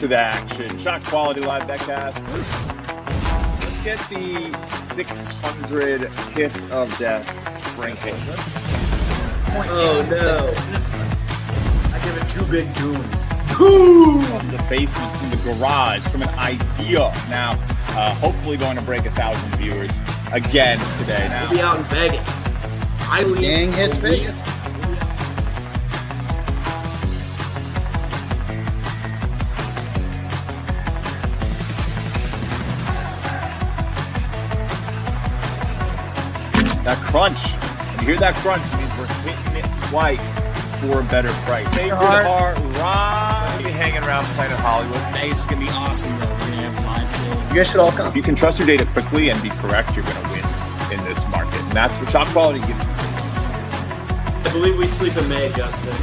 to the action. ShotQuality Live BetCast. Let's get the 600 kiss of death ranking. Oh no. I give it 2 big goons. From the basement, from the garage, from an idea. Now, hopefully going to break 1,000 viewers again today. Now, We'll be out in Vegas. Gang hits Vegas. that crunch. When you hear that crunch, it means we're hitting it twice for a better price. Favorite heart, right? We'll be hanging around Planet Hollywood. Vegas is going to be awesome, though. We're going to have live shows. You guys should all come. If you can trust your data quickly and be correct, you're going to win in this market. And that's what ShotQuality gives you. I believe we sleep in May, Justin.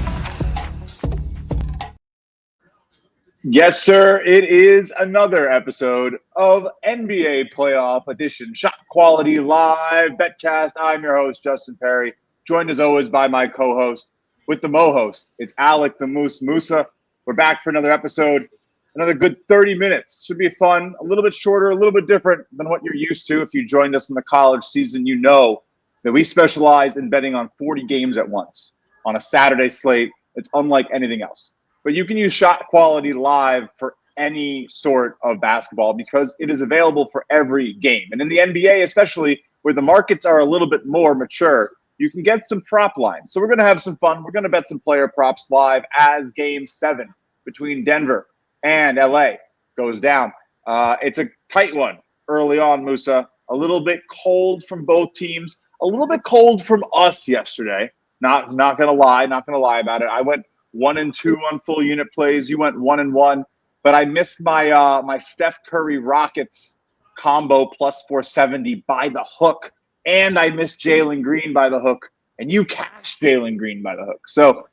Yes, sir. It is another episode of NBA Playoff Edition, ShotQuality Live BetCast. I'm your host, Justin Perri, joined as always by my co-host with the Mo-host. It's Alec the Musa. We're back for another episode, another good 30 minutes. Should be fun, a little bit shorter, a little bit different than what you're used to. If you joined us in the college season, you know that we specialize in betting on 40 games at once on a Saturday slate. It's unlike anything else. But you can use ShotQuality Live for any sort of basketball because it is available for every game. And in the NBA, especially where the markets are a little bit more mature, you can get some prop lines. So we're going to have some fun. We're going to bet some player props live as Game 7 between Denver and LA goes down. It's a tight one early on, Musa. A little bit cold from both teams. A little bit cold from us yesterday. Not going to lie about it. I went 1-2 on full unit plays. You went 1-1, but I missed my my Steph Curry Rockets combo plus 470 by the hook, and I missed Jalen Green by the hook, and you cashed Jalen Green by the hook. So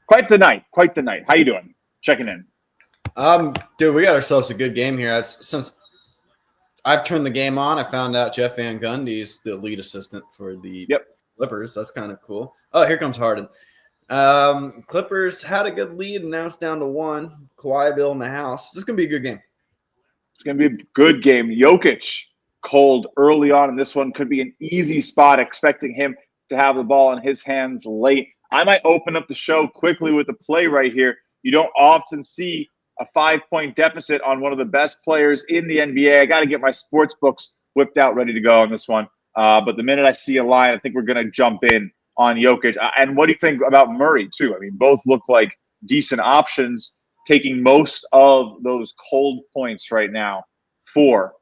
quite the night. How you doing? Checking in. Dude, we got ourselves a good game here. Since I've turned the game on, I found out Jeff Van Gundy's the lead assistant for the Clippers. That's kind of cool. Oh, here comes Harden. Clippers had a good lead, and now it's down to 1. Kawhi Bill in the house. This is going to be a good game. It's going to be a good game. Jokic cold early on in this one. Could be an easy spot, expecting him to have the ball in his hands late. I might open up the show quickly with a play right here. You don't often see a 5-point deficit on one of the best players in the NBA. I got to get my sports books whipped out, ready to go on this one. But the minute I see a line, I think we're going to jump in on Jokic. And what do you think about Murray, too? I mean, both look like decent options, taking most of those cold points right now for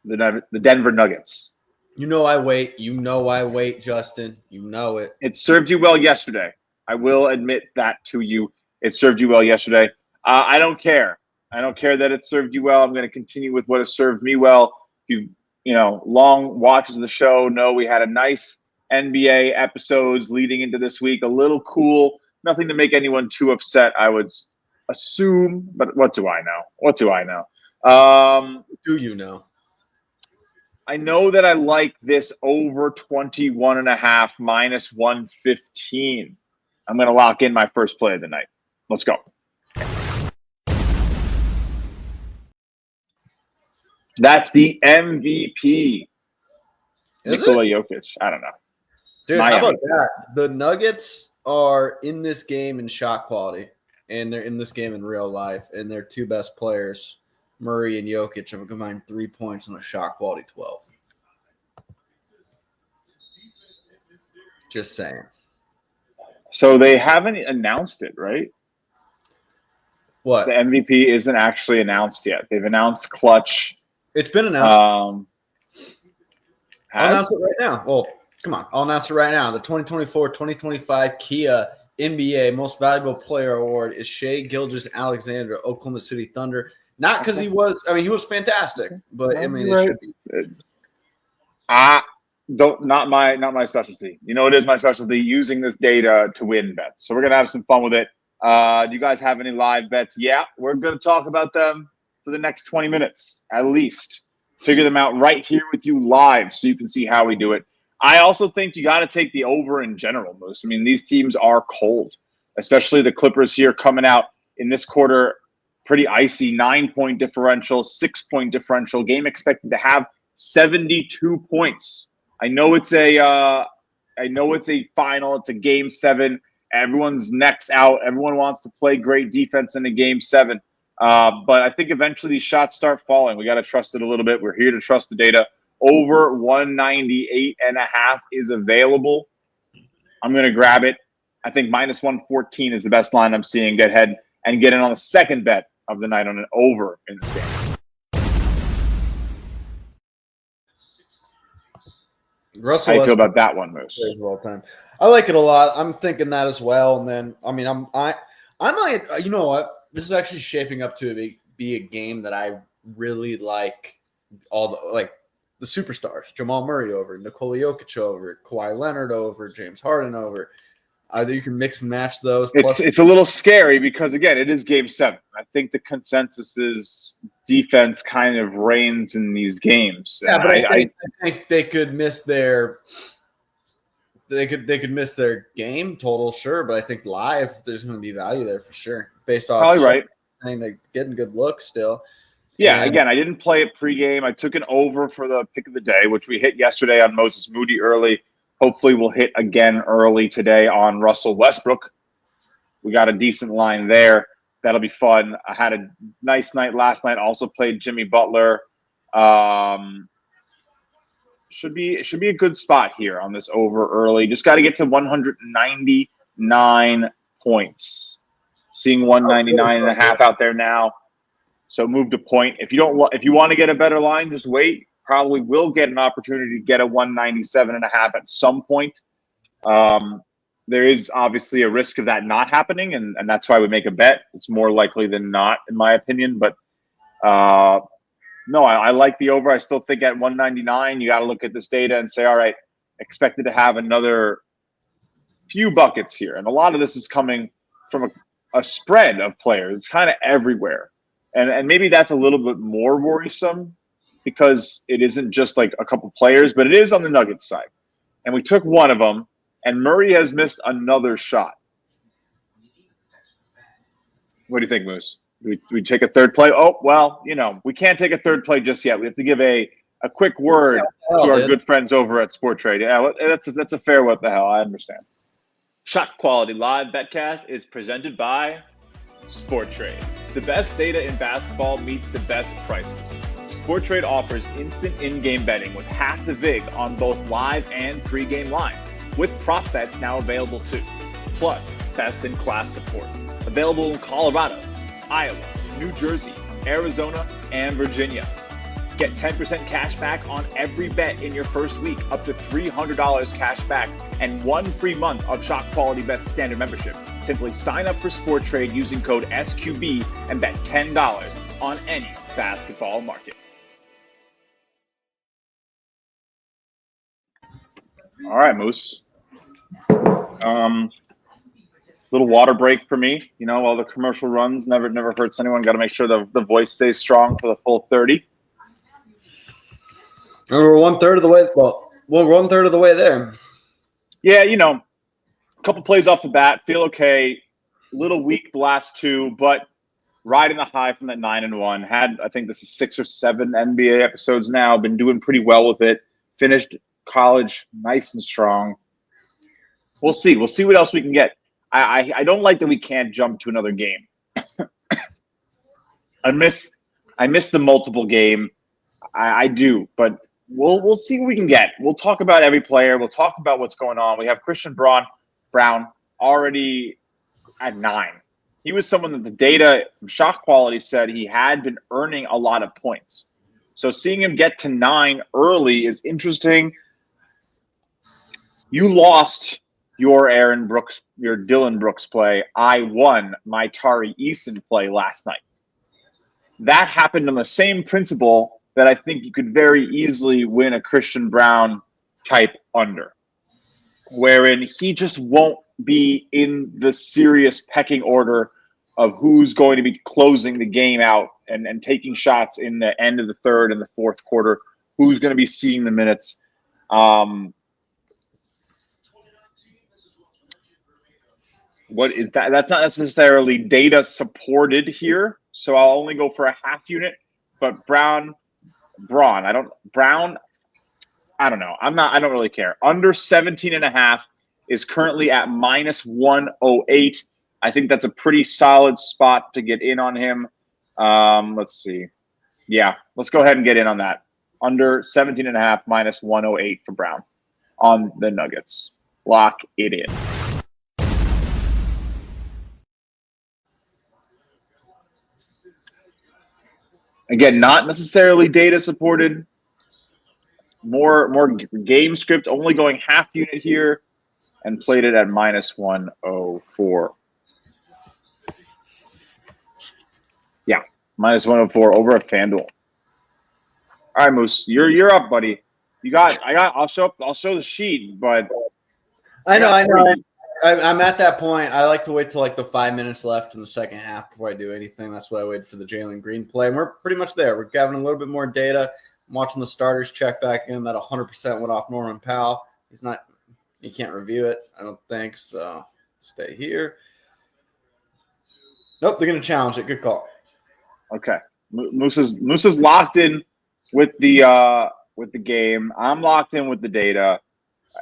the Denver Nuggets. You know I wait, Justin. You know it. It served you well yesterday. I will admit that to you. It served you well yesterday. I don't care. I don't care that it served you well. I'm going to continue with what has served me well. You know, long watchers of the show know we had a nice NBA episodes leading into this week. A little cool. Nothing to make anyone too upset, I would assume. But what do I know? Do you know? I know that I like this over 21.5 minus 115. I'm going to lock in my first play of the night. Let's go. That's the MVP. Nikola Jokic. I don't know. Dude, Miami. How about that? The Nuggets are in this game in shot quality, and they're in this game in real life, and their 2 best players, Murray and Jokic, have a combined 3 points on a shot quality 12. Just saying. So they haven't announced it, right? What? The MVP isn't actually announced yet. They've announced Clutch. It's been announced. I'll announce it right now. Well, come on. I'll announce it right now. The 2024-2025 Kia NBA Most Valuable Player Award is Shai Gilgeous-Alexander, Oklahoma City Thunder. Not because he was – he was fantastic, but, it should be. Not my specialty. You know, it is my specialty, using this data to win bets. So we're going to have some fun with it. Do you guys have any live bets? Yeah, we're going to talk about them for the next 20 minutes, at least. Figure them out right here with you live so you can see how we do it. I also think you got to take the over in general, Moose. I mean, these teams are cold, especially the Clippers here coming out in this quarter pretty icy 9-point differential, 6-point differential. Game expected to have 72 points. I know it's a final. It's a game 7. Everyone's neck's out. Everyone wants to play great defense in a game 7. But I think eventually these shots start falling. We got to trust it a little bit. We're here to trust the data. Over 198.5 is available. I'm going to grab it. I think minus 114 is the best line I'm seeing. Get ahead and get in on the second bet of the night on an over in this game. Russell, how do you feel about that one, Moose? All time. I like it a lot. I'm thinking that as well. And then, I mean, I might, you know what? This is actually shaping up to be a game that I really like. The superstars: Jamal Murray over, Nikola Jokic over, Kawhi Leonard over, James Harden over. Either you can mix and match those. It's a little scary because, again, it is game 7. I think the consensus is defense kind of reigns in these games. Yeah, but I think they could miss their miss their game total, sure. But I think live there's going to be value there for sure, based off. Probably right. I think they're getting good looks still. Yeah, again, I didn't play it pregame. I took an over for the pick of the day, which we hit yesterday on Moses Moody early. Hopefully we'll hit again early today on Russell Westbrook. We got a decent line there. That'll be fun. I had a nice night last night. Also played Jimmy Butler. Should be a good spot here on this over early. Just got to get to 199 points. Seeing 199.5 out there now. So move to point. If you want to get a better line, just wait. Probably will get an opportunity to get a 197.5 at some point. There is obviously a risk of that not happening, and that's why we make a bet. It's more likely than not, in my opinion. But no, I like the over. I still think at 199, you got to look at this data and say, all right, expected to have another few buckets here. And a lot of this is coming from a spread of players. It's kind of everywhere. And maybe that's a little bit more worrisome because it isn't just like a couple players, but it is on the Nuggets side. And we took one of them, and Murray has missed another shot. What do you think, Moose? Do we take a third play? Oh, well, we can't take a third play just yet. We have to give a quick word to our good friends over at Sport Trade. Yeah, that's a fair what the hell. I understand. ShotQuality Live BetCast is presented by Sport Trade. The best data in basketball meets the best prices. Sport Trade offers instant in-game betting with half the vig on both live and pre-game lines, with prop bets now available too. Plus, best-in-class support. Available in Colorado, Iowa, New Jersey, Arizona, and Virginia. Get 10% cash back on every bet in your first week, up to $300 cash back, and 1 free month of ShotQualityBets standard membership. Simply sign up for Sport Trade using code SQB and bet $10 on any basketball market. All right, Moose. Little water break for me. While the commercial runs, never hurts anyone. Got to make sure the voice stays strong for the full 30. And we're 1/3 of the way. Well, we're 1/3 of the way there. Yeah, a couple plays off the bat. Feel okay. A little weak the last 2, but riding the high from that 9-1. I think this is 6 or 7 NBA episodes now. Been doing pretty well with it. Finished college nice and strong. We'll see. We'll see what else we can get. I don't like that we can't jump to another game. I miss the multiple game. I do, but we'll see what we can get. We'll talk about every player. We'll talk about what's going on. We have Christian Brown already at 9. He was someone that the data from ShotQuality said he had been earning a lot of points. So seeing him get to 9 early is interesting. You lost your Aaron Brooks, your Dylan Brooks play. I won my Tari Eason play last night. That happened on the same principle that I think you could very easily win a Christian Brown type under, wherein he just won't be in the serious pecking order of who's going to be closing the game out and taking shots in the end of the third and the fourth quarter, who's going to be seeing the minutes. What is that? That's not necessarily data supported here. so I'll only go for a half unit. But Braun, I don't know. I don't really care. Under 17.5 is currently at -108. I think that's a pretty solid spot to get in on him. Let's see. Yeah, let's go ahead and get in on that. Under 17.5, -108 for Braun on the Nuggets. Lock it in. Again, not necessarily data supported. More game script, only going half unit here, and played it at -104. Yeah, -104 over a FanDuel. All right, Moose, you're up, buddy. I'll show the sheet, but I know. I'm at that point. I like to wait till like the 5 minutes left in the second half before I do anything. That's why I waited for the Jalen Green play. And we're pretty much there. We're gathering a little bit more data. I'm watching the starters check back in. That 100% went off Norman Powell. He can't review it, I don't think. So stay here. Nope, they're going to challenge it. Good call. Okay. Musa's locked in with the game. I'm locked in with the data.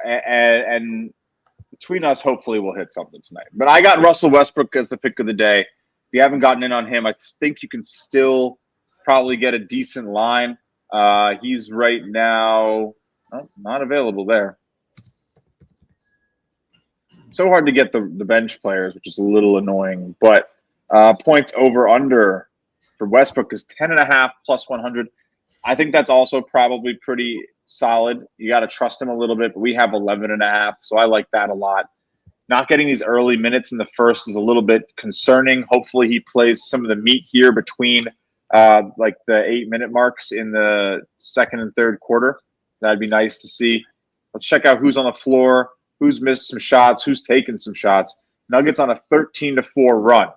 And between us, hopefully we'll hit something tonight. But I got Russell Westbrook as the pick of the day. If you haven't gotten in on him, I think you can still probably get a decent line. He's right now not available there. So hard to get the bench players, which is a little annoying. But points over under for Westbrook is 10.5 plus 100. I think that's also probably pretty solid. You got to trust him a little bit, but we have 11.5, so I like that a lot. Not getting these early minutes in the first is a little bit concerning. Hopefully he plays some of the meat here between like the 8-minute marks in the second and third quarter. That'd be nice to see. Let's check out who's on the floor, who's missed some shots, who's taken some shots. Nuggets on a 13-4 run.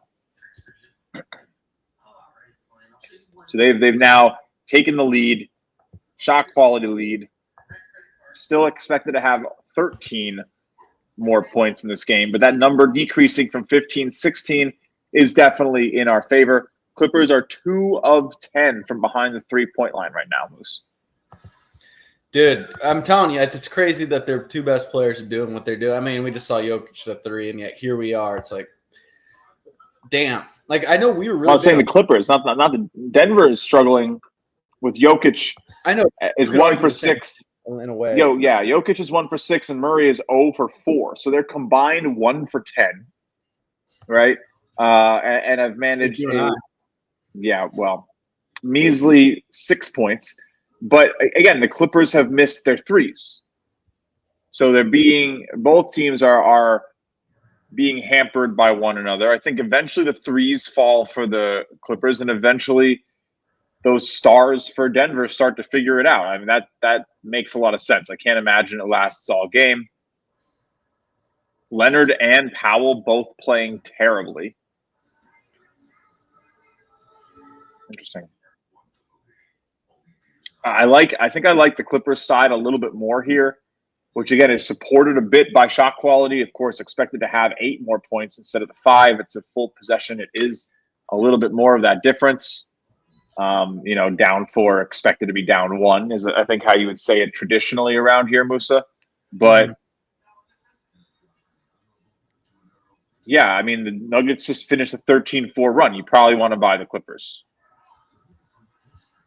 So they've now taken the lead, shot quality lead. Still expected to have 13 more points in this game, but that number decreasing from 15-16 is definitely in our favor. Clippers are 2 of 10 from behind the 3-point line right now, Moose. Dude, I'm telling you, it's crazy that their two best players are doing what they're doing. I mean, we just saw Jokic at 3, and yet here we are. It's like, damn. Like, I know we were really. I'm saying the Clippers, not the Denver is struggling with Jokic. I know is 1 for 6 in a way. Jokic is 1 for 6, and Murray is 0 for 4. So they're combined 1 for 10, right? And I've managed measly 6 points. But again, the Clippers have missed their threes. So both teams are being hampered by one another. I think eventually the threes fall for the Clippers, and eventually those stars for Denver start to figure it out. I mean, that makes a lot of sense. I can't imagine it lasts all game. Leonard and Powell both playing terribly. Interesting. I think I like the Clippers side a little bit more here, which again is supported a bit by shot quality. Of course, expected to have 8 more points instead of the 5. It's a full possession. It is a little bit more of that difference. Down 4, expected to be down 1 is I think how you would say it traditionally around here, Musa. But yeah, I mean the Nuggets just finished a 13-4 run. You probably want to buy the Clippers.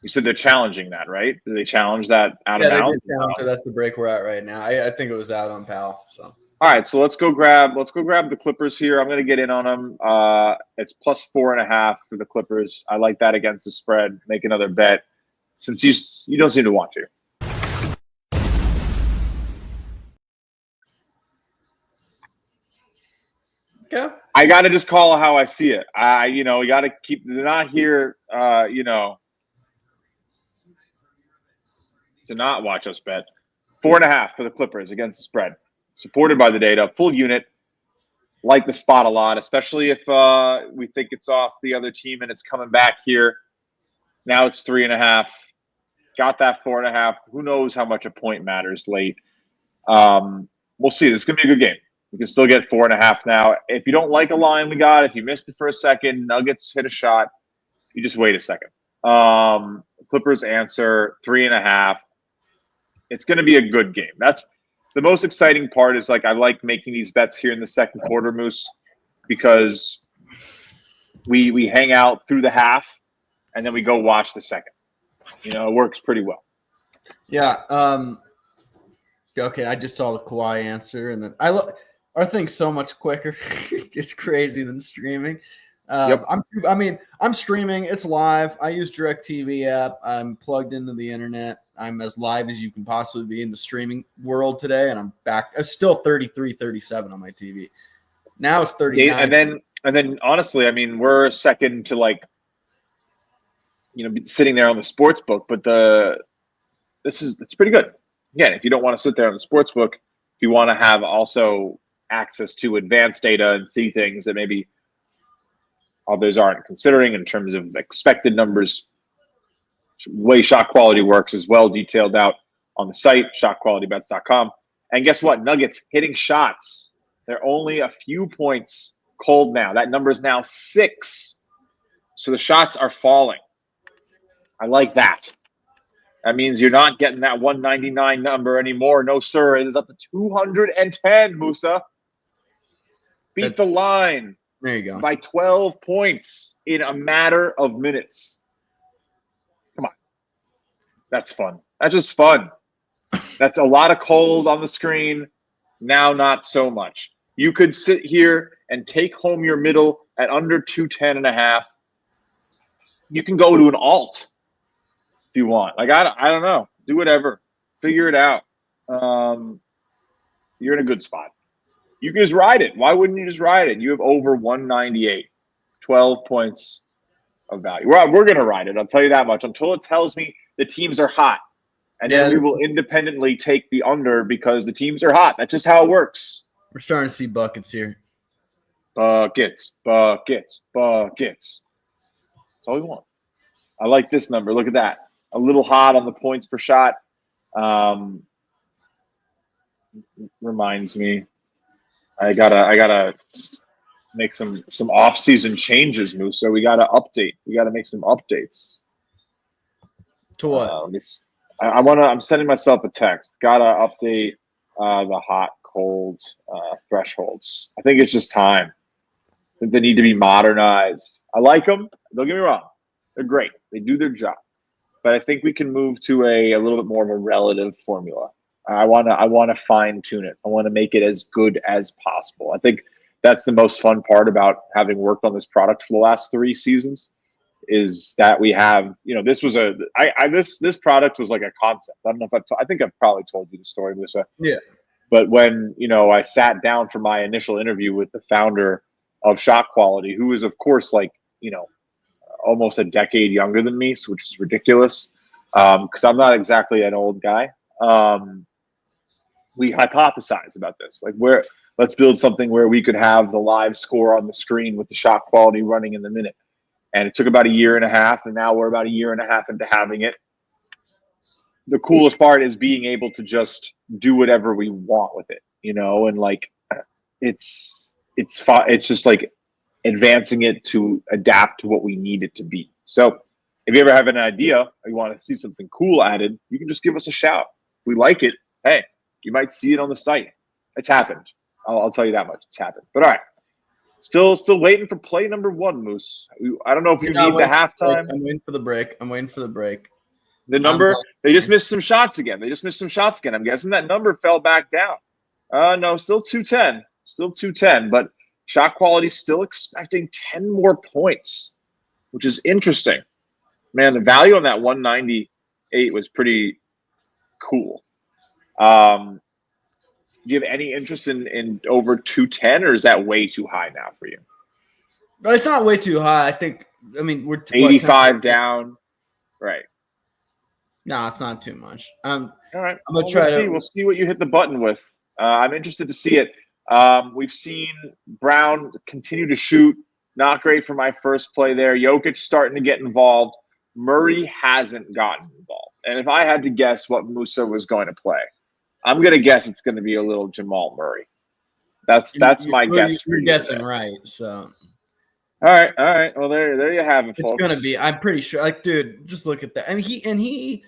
You said they're challenging that, right? Did they challenge that out of bounds? That's the break we're at right now. I think it was out on Powell. So. All right, so let's go grab the Clippers here. I'm going to get in on them. It's plus 4.5 for the Clippers. I like that against the spread. Make another bet since you don't seem to want to. Okay. I got to just call it how I see it. We got to keep. They're not here. To not watch us bet. 4.5 for the Clippers against the spread. Supported by the data. Full unit. Like the spot a lot, especially if we think it's off the other team and it's coming back here. Now it's 3.5. Got that 4.5. Who knows how much a point matters late. We'll see. This is going to be a good game. We can still get 4.5 now. If you don't like a line we got, if you missed it for a second, Nuggets hit a shot. You just wait a second. Clippers answer 3.5. It's going to be a good game. That's the most exciting part. Is like I like making these bets here in the second quarter, Moose, because we hang out through the half and then we go watch the second. You know, it works pretty well. Yeah. Okay, I just saw the Kawhi answer, and then our thing's so much quicker. It's crazy than streaming. Yep. I'm streaming. It's live. I use DirecTV app. I'm plugged into the internet. I'm as live as you can possibly be in the streaming world today, and I'm back. It's still 33-37 on my TV. Now it's 39. And then honestly, I mean, we're second to like, you know, sitting there on the sports book, but it's pretty good. Again, if you don't want to sit there on the sports book, if you want to have also access to advanced data and see things that maybe others aren't considering in terms of expected numbers, the way shot quality works is well detailed out on the site, ShotQualityBets.com. And guess what? Nuggets hitting shots. They're only a few points cold now. That number is now 6. So the shots are falling. I like that. That means you're not getting that 199 number anymore. No, sir. It is up to 210, Musa. Beat the line. There you go. By 12 points in a matter of minutes. Come on. That's fun. That's just fun. That's a lot of cold on the screen. Now, not so much. You could sit here and take home your middle at under 210.5. You can go to an alt if you want. Like, I don't know. Do whatever. Figure it out. You're in a good spot. You can just ride it. Why wouldn't you just ride it? You have over 198, 12 points of value. We're going to ride it. I'll tell you that much until it tells me the teams are hot. And then we will independently take the under because the teams are hot. That's just how it works. We're starting to see buckets here. Buckets. That's all we want. I like this number. Look at that. A little hot on the points per shot. Reminds me. I gotta make some off-season changes, Moose. So we gotta update. We gotta make some updates. To what? I'm sending myself a text. Gotta update the hot, cold thresholds. I think it's just time. I think they need to be modernized. I like them. Don't get me wrong. They're great. They do their job. But I think we can move to a little bit more of a relative formula. I want to fine tune it. I want to make it as good as possible. I think that's the most fun part about having worked on this product for the last 3 seasons is that we have, you know, this was this product was like a concept. I don't know if I think I've probably told you the story, Musa. Yeah. But when, you know, I sat down for my initial interview with the founder of ShotQuality, who is of course like, you know, almost a decade younger than me, which is ridiculous. Because I'm not exactly an old guy. We hypothesized about this, like let's build something where we could have the live score on the screen with the shot quality running in the minute. And it took about 1.5 years, and now we're about 1.5 years into having it. The coolest part is being able to just do whatever we want with it, you know, and like it's just like advancing it to adapt to what we need it to be. So if you ever have an idea or you want to see something cool added, you can just give us a shout. If we like it, hey, you might see it on the site. It's happened. I'll tell you that much. It's happened. But all right. Still waiting for play number 1, Moose. I don't know if you need the halftime. I'm waiting for the break. The number, they just missed some shots again. I'm guessing that number fell back down. No, still 210. Still 210. But shot quality still expecting 10 more points, which is interesting. Man, the value on that 198 was pretty cool. Do you have any interest in over 210, or is that way too high now for you? No, it's not way too high. We're 85 down. Right. No, it's not too much. All right. I'm going to try We'll see what you hit the button with. I'm interested to see it. We've seen Brown continue to shoot. Not great for my first play there. Jokic starting to get involved. Murray hasn't gotten involved. And if I had to guess what Musa was going to play, I'm going to guess it's going to be a little Jamal Murray. That's my guess. You're guessing right. So All right. Well, there you have it, folks. It's gonna be. I'm pretty sure. Like, dude, just look at that. And he.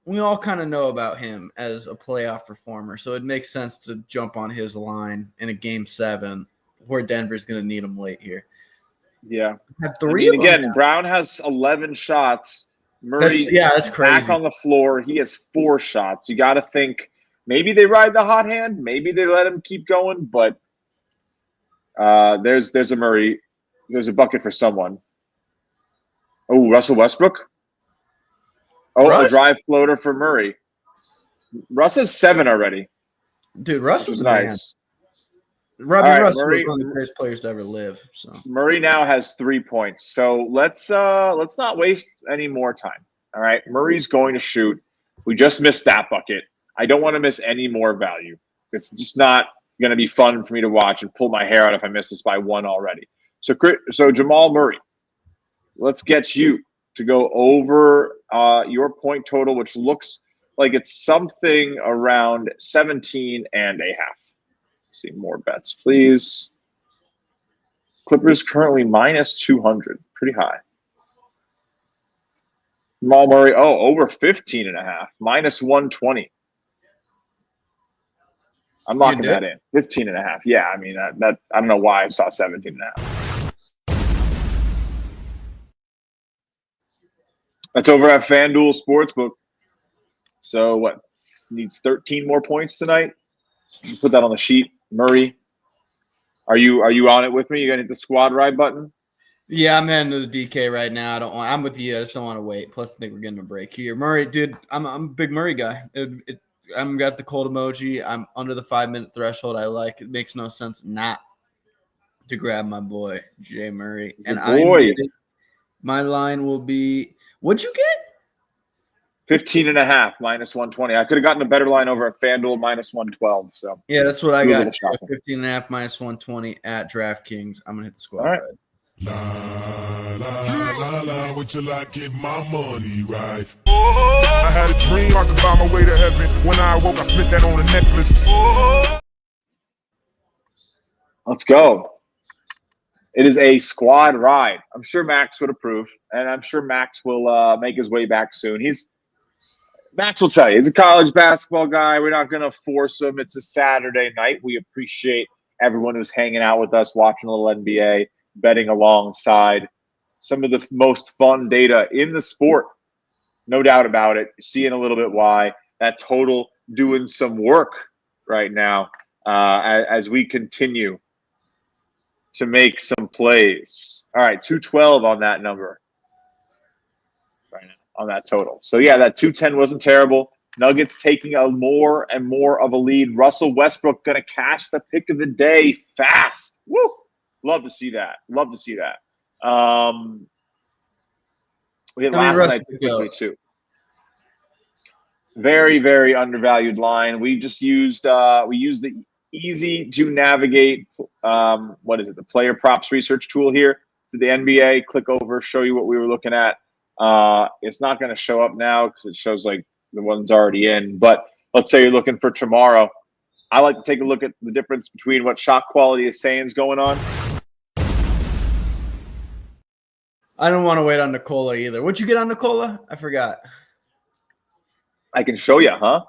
We all kind of know about him as a playoff performer, so it makes sense to jump on his line in a Game 7 where Denver's going to need him late here. Yeah. Again, Brown has 11 shots. Murray, that's crazy. Back on the floor, he has 4 shots. You got to think maybe they ride the hot hand, maybe they let him keep going, but there's a Murray. There's a bucket for someone. Oh, Russell Westbrook. Oh, Russ? A drive floater for Murray. Russ has 7 already. Dude, Russ was nice. Russ was one of the greatest players to ever live. So Murray now has 3 points. So let's not waste any more time. All right. Murray's going to shoot. We just missed that bucket. I don't want to miss any more value. It's just not going to be fun for me to watch and pull my hair out if I miss this by 1 already. So Jamal Murray, let's get you to go over your point total, which looks like it's something around 17 and a half. Let's see more bets, please. Clippers currently minus 200, pretty high. Jamal Murray, over 15 and a half, minus 120. I'm locking that in. 15 and a half. Yeah, I mean, that I don't know why I saw 17 and a half. That's over at FanDuel Sportsbook. So what? Needs 13 more points tonight. Put that on the sheet. Murray, are you on it with me? You gonna hit the squad ride button? Yeah, I'm heading to the DK right now. I'm with you. I just don't want to wait. Plus, I think we're getting a break here. Murray, dude, I'm a big Murray guy. I'm got the cold emoji. I'm under the 5-minute threshold. It makes no sense not to grab my boy Jay Murray. And my line will be. What'd you get? 15 and a half, minus 120. I could have gotten a better line over at FanDuel, minus 112. So yeah, that's what I got. 15 and a half, minus 120 at DraftKings. I'm gonna hit the squad. All right. La, would you like get my money right? I had a dream I could buy my way to heaven. When I awoke, I spent that on a necklace. Let's go. It is a squad ride. I'm sure Max would approve, and I'm sure Max will make his way back soon. Max will tell you, he's a college basketball guy. We're not going to force him. It's a Saturday night. We appreciate everyone who's hanging out with us, watching a little NBA, betting alongside some of the most fun data in the sport. No doubt about it. Seeing a little bit why. That total doing some work right now as we continue to make some plays. All right, 212 on that number right now, on that total. So, yeah, that 210 wasn't terrible. Nuggets taking a more and more of a lead. Russell Westbrook going to cash the pick of the day fast. Woo! Love to see that. We had last night quickly, too. Very, very undervalued line. We just used the easy to navigate, the player props research tool here to the NBA. Click over, show you what we were looking at. It's not going to show up now because it shows like the one's already in. But let's say you're looking for tomorrow. I like to take a look at the difference between what ShotQuality is saying is going on. I don't want to wait on Nicola either. What'd you get on Nicola? I forgot. I can show you, huh?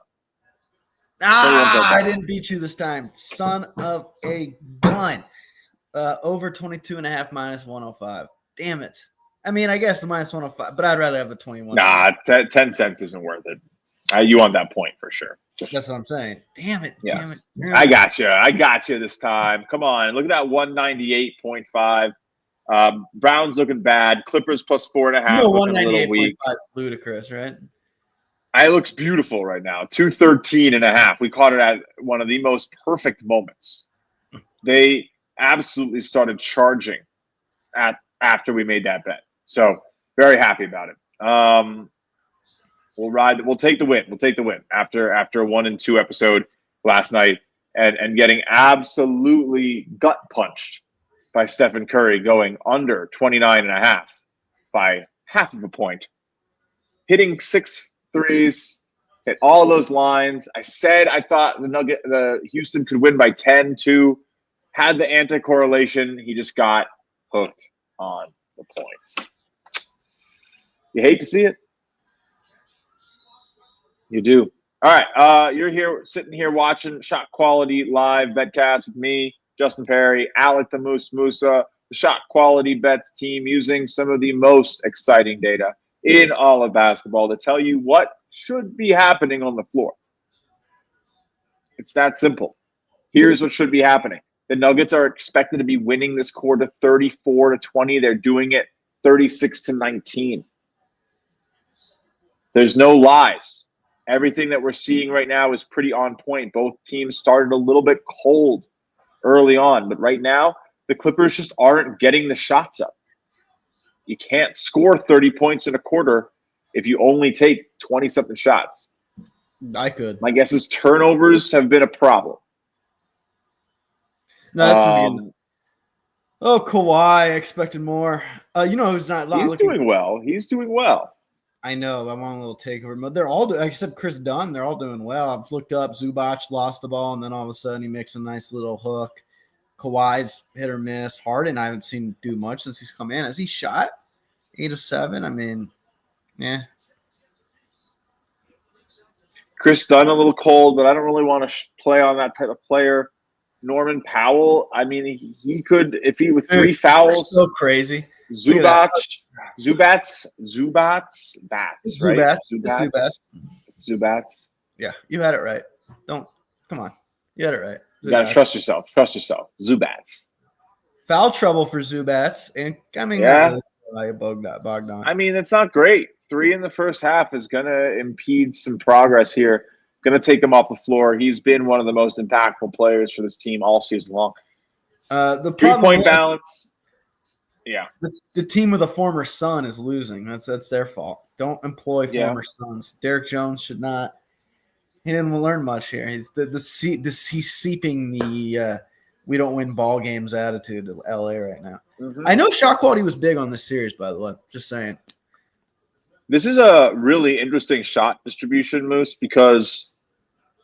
I didn't beat you this time. Son of a gun. Over 22 and a half, minus 105. Damn it. I mean, I guess the minus 105, but I'd rather have the 21. Nah, 10 cents isn't worth it. You want that point for sure. That's what I'm saying. Damn it. Yeah. Damn it. I got you this time. Come on. Look at that 198.5. Brown's looking bad. Clippers plus 4.5. Looking a little weak. Is ludicrous, right? It looks beautiful right now. 213.5. We caught it at one of the most perfect moments. They absolutely started charging after we made that bet. So very happy about it. We'll ride. We'll take the win. After a 1-2 episode last night and getting absolutely gut punched by Stephen Curry, going under 29.5 by half of a point, hitting 6 threes, hit all of those lines. I said I thought the Houston could win by 10 too. Had the anti-correlation. He just got hooked on the points. You hate to see it. You do. All right. You're here, sitting here watching ShotQuality Live BetCast with me, Justin Perri, Alec the Musa, the ShotQualityBets team, using some of the most exciting data in all of basketball to tell you what should be happening on the floor. It's that simple. Here's what should be happening. The Nuggets are expected to be winning this quarter 34-20. They're doing it 36-19. There's no lies. Everything that we're seeing right now is pretty on point. Both teams started a little bit cold early on, but right now the Clippers just aren't getting the shots up. You can't score 30 points in a quarter if you only take 20-something shots. I could. My guess is turnovers have been a problem. No, that's oh, Kawhi, I expected more. You know who's not He's looking doing well. He's doing well. I know. I'm on a little takeover mode. They're all except Chris Dunn. They're all doing well. I've looked up. Zubac lost the ball, and then all of a sudden he makes a nice little hook. Kawhi's hit or miss. Harden, I haven't seen do much since he's come in. Has he shot 8 of 7? I mean, yeah. Chris Dunn a little cold, but I don't really want to play on that type of player. Norman Powell, I mean, he could, if he with 3 fouls. So crazy. Zubats, right? Zubats. Yeah, you had it right. Come on. You had it right. You got to trust yourself. Zubats. Foul trouble for Zubats. And I mean, yeah. Bogdan. I mean, it's not great. 3 in the first half is going to impede some progress here. Going to take him off the floor. He's been one of the most impactful players for this team all season long. The 3-point balance. Yeah. The team with a former son is losing. That's their fault. Don't employ former sons. Derek Jones should not. He didn't learn much here. He's he's seeping the we don't win ball games attitude to LA right now. Mm-hmm. I know shot quality was big on this series, by the way. Just saying. This is a really interesting shot distribution, Moose, because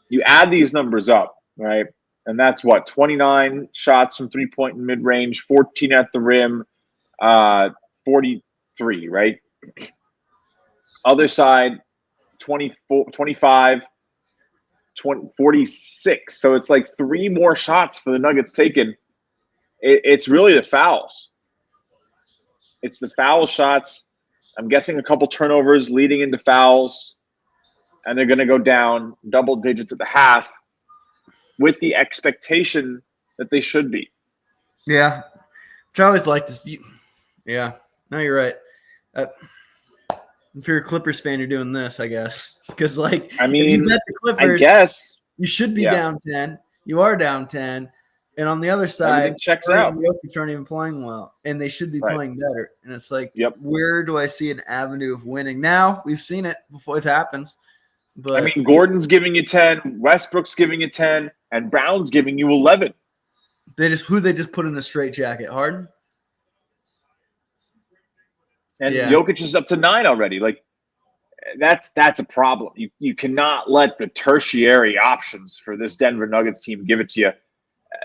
you add these numbers up, right? And that's what, 29 shots from 3-point and mid-range, 14 at the rim, 43, right? Other side, 24, 25, 20, 46. So it's like 3 more shots for the Nuggets taken. It's really the fouls. It's the foul shots. I'm guessing a couple turnovers leading into fouls, and they're going to go down double digits at the half with the expectation that they should be. Yeah. Which I always like to see. Yeah. No, you're right. If you're a Clippers fan, you're doing this, I guess. Because, like, I mean, if you bet the Clippers, I guess you should be down 10. You are down 10. And on the other side, checks out. Jokic aren't even playing well, and they should be playing better. And it's like, where do I see an avenue of winning? Now, we've seen it before it happens. But I mean, Gordon's giving you 10, Westbrook's giving you 10, and Brown's giving you 11. They just put in a straight jacket? Harden? And Jokic is up to 9 already. Like, that's a problem. You cannot let the tertiary options for this Denver Nuggets team give it to you.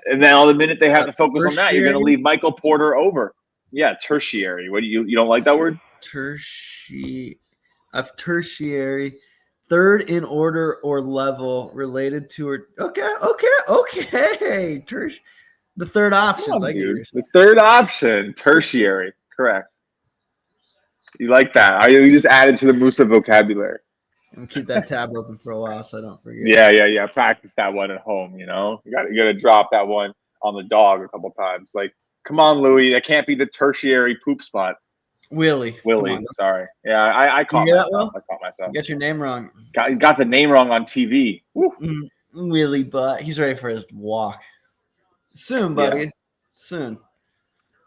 And then the minute they have to focus on that, you're going to leave Michael Porter over. Yeah, tertiary. What do you don't like that word? Tertiary, third in order or level related to or okay. The third option. The third option, tertiary. Correct. You like that? You just added to the Musa vocabulary. And keep that tab open for a while so I don't forget. Yeah. Practice that one at home, you know? You got to drop that one on the dog a couple times. Like, come on, Louie. That can't be the tertiary poop spot. Willie. Sorry. Yeah, I caught myself. You got your name wrong. Got the name wrong on TV. Willie, but he's ready for his walk. Soon, buddy. Yeah. Soon.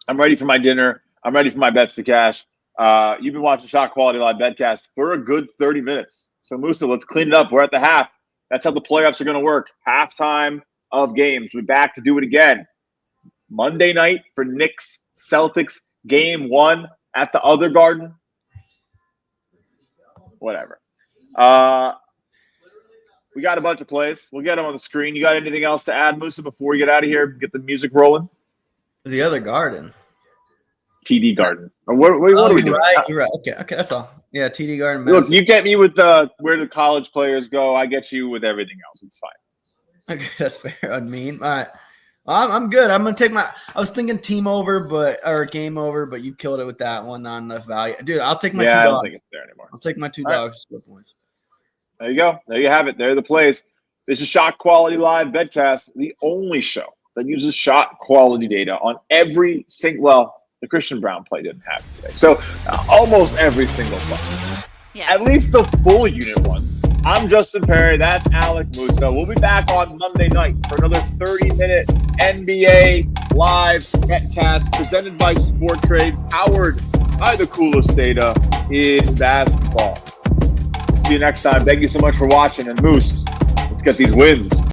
I'm ready for my dinner. I'm ready for my bets to cash. You've been watching ShotQuality Live BetCast for a good 30 minutes. So, Musa, let's clean it up. We're at the half. That's how the playoffs are going to work. Halftime of games. We're back to do it again. Monday night for Knicks Celtics game 1 at the other Garden. Whatever. We got a bunch of plays. We'll get them on the screen. You got anything else to add, Musa, before we get out of here? Get the music rolling. The other Garden. TD Garden. Or what are we doing? Right, you're right. Okay, that's all. Yeah, TD Garden. Look, Medicine. you get me with where the college players go. I get you with everything else. It's fine. Okay, that's fair. I mean, all right. I'm good. I'm gonna take my. I was thinking team over, or game over, but you killed it with that one. Not enough value, dude. I'll take my 2 dogs. I don't think it's there anymore. I'll take my 2 All right. dogs. Score points. There you go. There you have it. There are the plays. This is Shot Quality Live BetCast, the only show that uses shot quality data on every single. Well, the Christian Brown play didn't have it today, so almost every single play. Yeah. At least the full unit ones. I'm Justin Perri. That's Alec Musa. We'll be back on Monday night for another 30-minute NBA Live BetCast presented by Sport Trade, powered by the coolest data in basketball. See you next time. Thank you so much for watching. And Moose, let's get these wins.